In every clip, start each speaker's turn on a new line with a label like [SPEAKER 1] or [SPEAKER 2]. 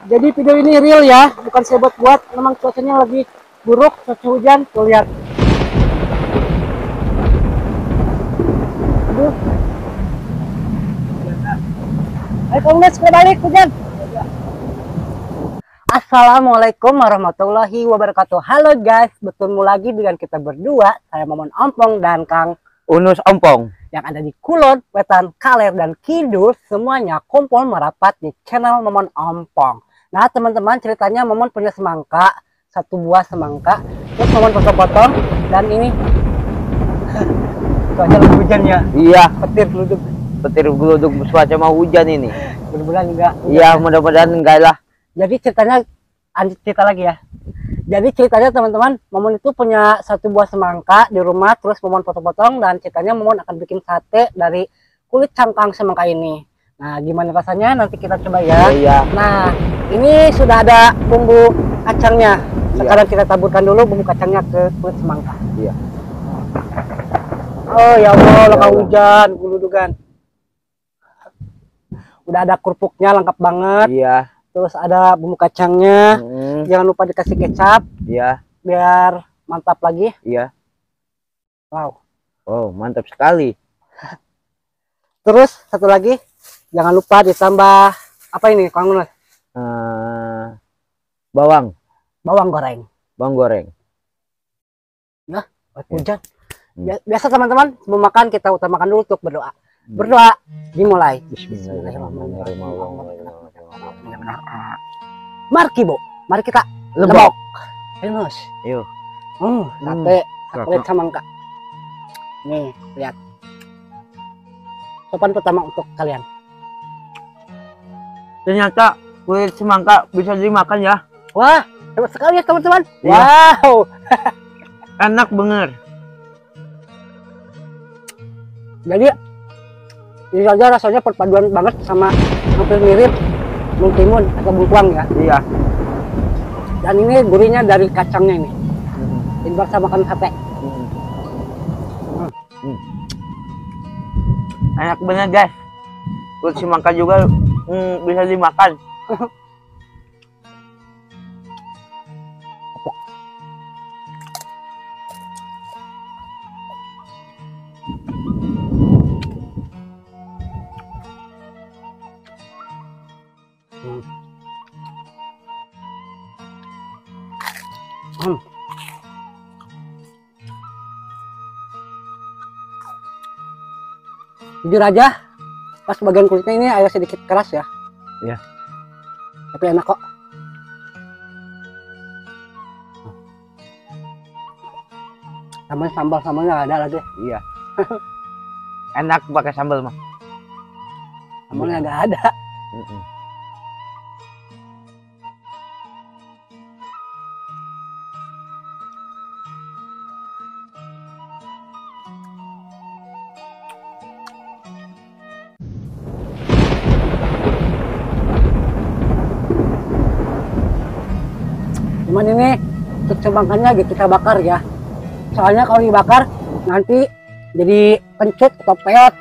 [SPEAKER 1] Jadi video ini real ya, bukan saya buat-buat. Memang cuacanya lagi buruk, cuaca hujan. Tuh lihat. Aduh. Ayo kamu guys, balik hujan. Assalamualaikum warahmatullahi wabarakatuh. Halo guys, bertemu lagi dengan kita berdua. Saya Momon Ompong dan Kang
[SPEAKER 2] Unus Ompong
[SPEAKER 1] yang ada di Kulon, Wetan, Kaler, dan Kidul. Semuanya kumpul merapat di channel Momon Ompong. Nah teman-teman, ceritanya Momon punya semangka, satu buah semangka, terus Momon potong-potong, dan ini cuaca lagi hujan ya.
[SPEAKER 2] Iya,
[SPEAKER 1] Petir geluduk
[SPEAKER 2] cuaca mau hujan ini.
[SPEAKER 1] mudah-mudahan enggak.
[SPEAKER 2] Iya, mudah-mudahan enggak lah.
[SPEAKER 1] Jadi ceritanya, lanjut cerita lagi ya. Jadi ceritanya teman-teman, Momon itu punya satu buah semangka di rumah, terus Momon potong-potong, dan ceritanya Momon akan bikin sate dari kulit cangkang semangka ini. Nah, gimana rasanya nanti kita coba ya.
[SPEAKER 2] Iya.
[SPEAKER 1] Nah, ini sudah ada bumbu kacangnya. Sekarang kita taburkan dulu bumbu kacangnya ke kulit semangka.
[SPEAKER 2] Iya.
[SPEAKER 1] Oh ya Allah, lengkap
[SPEAKER 2] Allah.
[SPEAKER 1] hujan, guludugan. Udah ada kerupuknya lengkap banget.
[SPEAKER 2] Iya.
[SPEAKER 1] Terus ada bumbu kacangnya. Jangan lupa dikasih kecap
[SPEAKER 2] Iya.
[SPEAKER 1] biar mantap lagi.
[SPEAKER 2] Iya.
[SPEAKER 1] Wow.
[SPEAKER 2] Oh, mantap sekali.
[SPEAKER 1] Terus satu lagi, jangan lupa ditambah apa ini, Kang Nunus?
[SPEAKER 2] Bawang
[SPEAKER 1] Bawang goreng. Nah, hujan. Biasa teman-teman, sebelum makan kita utamakan dulu untuk berdoa. Berdoa dimulai. Markibo, mari kita
[SPEAKER 2] Lebok.
[SPEAKER 1] Ayo Nus.
[SPEAKER 2] Ayo.
[SPEAKER 1] Sate kulit semangka. Nih, lihat. Sopan pertama untuk kalian.
[SPEAKER 2] Ternyata kulit semangka bisa dimakan ya.
[SPEAKER 1] Wah, hebat sekali ya teman-teman.
[SPEAKER 2] Iya.
[SPEAKER 1] Wow.
[SPEAKER 2] Enak bener.
[SPEAKER 1] Jadi ini saja rasanya perpaduan banget sama hampir mirip mentimun atau bengkuang ya.
[SPEAKER 2] Iya.
[SPEAKER 1] Dan ini gurihnya dari kacangnya ini. Ibarat sama makan sate.
[SPEAKER 2] Enak bener guys. Kulit semangka juga bisa dimakan.
[SPEAKER 1] Jujur aja, pas bagian kulitnya ini agak sedikit keras ya.
[SPEAKER 2] Iya.
[SPEAKER 1] Tapi enak kok. Namanya sambal-sambalnya ada lagi.
[SPEAKER 2] Iya. Enak pakai sambal mah.
[SPEAKER 1] Sambalnya nggak ada. Cuman ini untuk semangkanya kita bakar ya. Soalnya kalau dibakar nanti jadi pencut atau peot.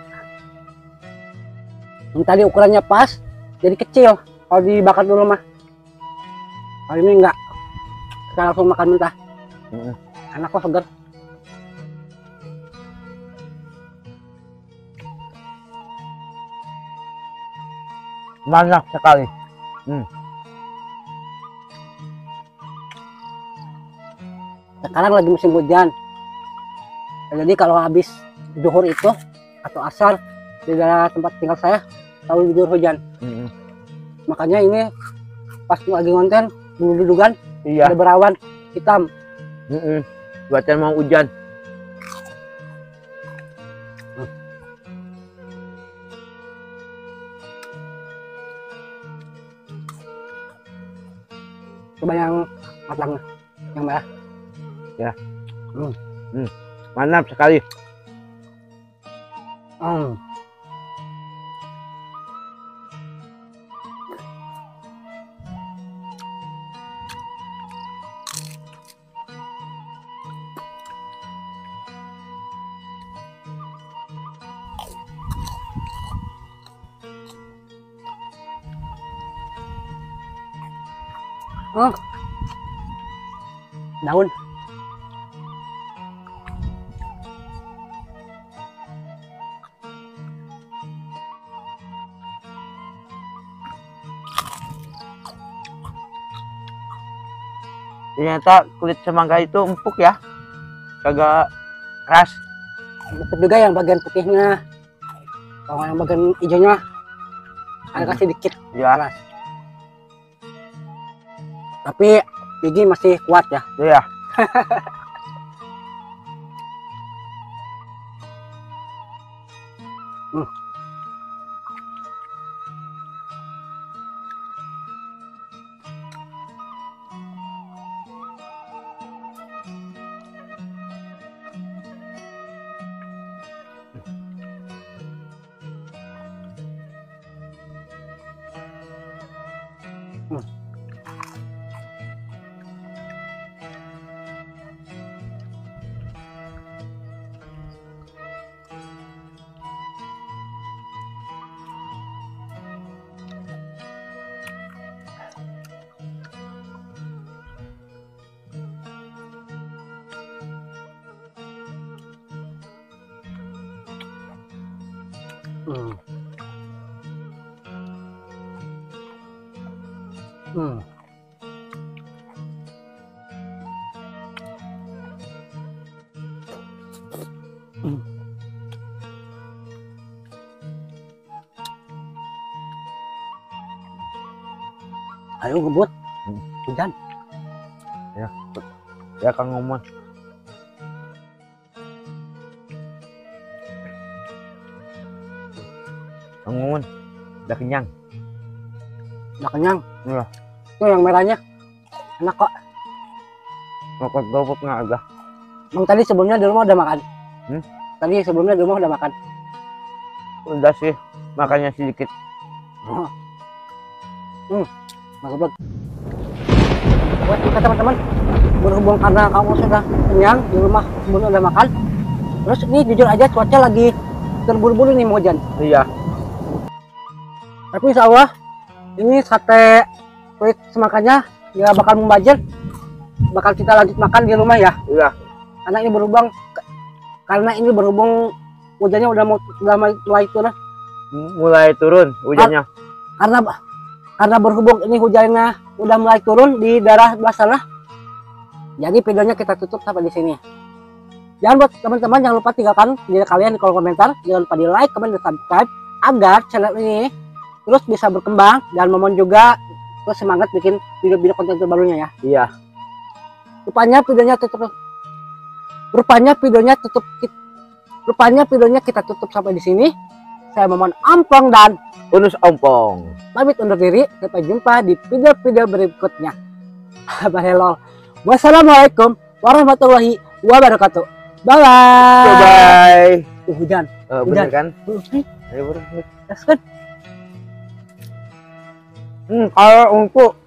[SPEAKER 1] Yang tadi ukurannya pas jadi kecil kalau dibakar dulu mah. Kalau ini enggak, kita langsung makan mentah. Enak kok, segar.
[SPEAKER 2] Mantap sekali.
[SPEAKER 1] Sekarang lagi musim hujan. Jadi kalau habis zuhur itu atau asar di daerah tempat tinggal saya selalu diguyur hujan. Makanya ini pas lagi ngonten dudugan
[SPEAKER 2] Iya.
[SPEAKER 1] ada berawan hitam.
[SPEAKER 2] Cuaca mau hujan.
[SPEAKER 1] Coba yang matangnya, yang merah.
[SPEAKER 2] Ya. Mantap sekali.
[SPEAKER 1] Oh. Daun.
[SPEAKER 2] Ternyata kulit semangka itu empuk ya, kagak keras.
[SPEAKER 1] Dapat juga yang bagian putihnya. Kalau yang bagian hijaunya agak sedikit
[SPEAKER 2] Ya,
[SPEAKER 1] keras. Tapi gigi masih kuat ya.
[SPEAKER 2] iya.
[SPEAKER 1] Hmm. Hmm. Hmm. Hmm. Ayo ngebut. Hujan.
[SPEAKER 2] Ya Kang Ngomong. Kang Ngomong, udah kenyang.
[SPEAKER 1] Udah kenyang.
[SPEAKER 2] Iya.
[SPEAKER 1] Itu yang merahnya. Enak kok.
[SPEAKER 2] Ngokot gopot nggak agak.
[SPEAKER 1] Bang tadi sebelumnya di rumah udah makan.
[SPEAKER 2] Hmm?
[SPEAKER 1] Tadi sebelumnya di rumah udah makan.
[SPEAKER 2] Udah sih, makannya sedikit.
[SPEAKER 1] Mantap. Buat kita teman-teman, berhubung karena kamu sudah kenyang di rumah sebelumnya udah makan. Terus ini jujur aja cuaca lagi terburu-buru nih mau hujan.
[SPEAKER 2] Iya.
[SPEAKER 1] Tapi insya Allah ini sate kulit semangkanya ya bakal membajir. Bakal kita lanjut makan di rumah ya.
[SPEAKER 2] Iya.
[SPEAKER 1] Karena ini berhubung hujannya udah mulai turun.
[SPEAKER 2] Mulai turun hujannya.
[SPEAKER 1] Karena berhubung ini hujannya udah mulai turun di daerah sebelah sana. Jadi videonya kita tutup sampai di sini. Jangan buat teman-teman jangan lupa tinggalkan diri kalian di kolom komentar, jangan lupa di like, comment, dan subscribe agar channel ini terus bisa berkembang dan Momon juga terus semangat bikin video-video konten terbarunya ya.
[SPEAKER 2] Iya.
[SPEAKER 1] Rupanya videonya kita tutup sampai di sini. Saya Momon Ompong dan
[SPEAKER 2] Unus Ompong.
[SPEAKER 1] pamit undur diri. Sampai jumpa di video-video berikutnya. Hello. Wassalamualaikum warahmatullahi wabarakatuh. Bye bye.
[SPEAKER 2] Bye.
[SPEAKER 1] Hujan.
[SPEAKER 2] Bener kan? Ayo bro.
[SPEAKER 1] That's good.
[SPEAKER 2] Kalau untuk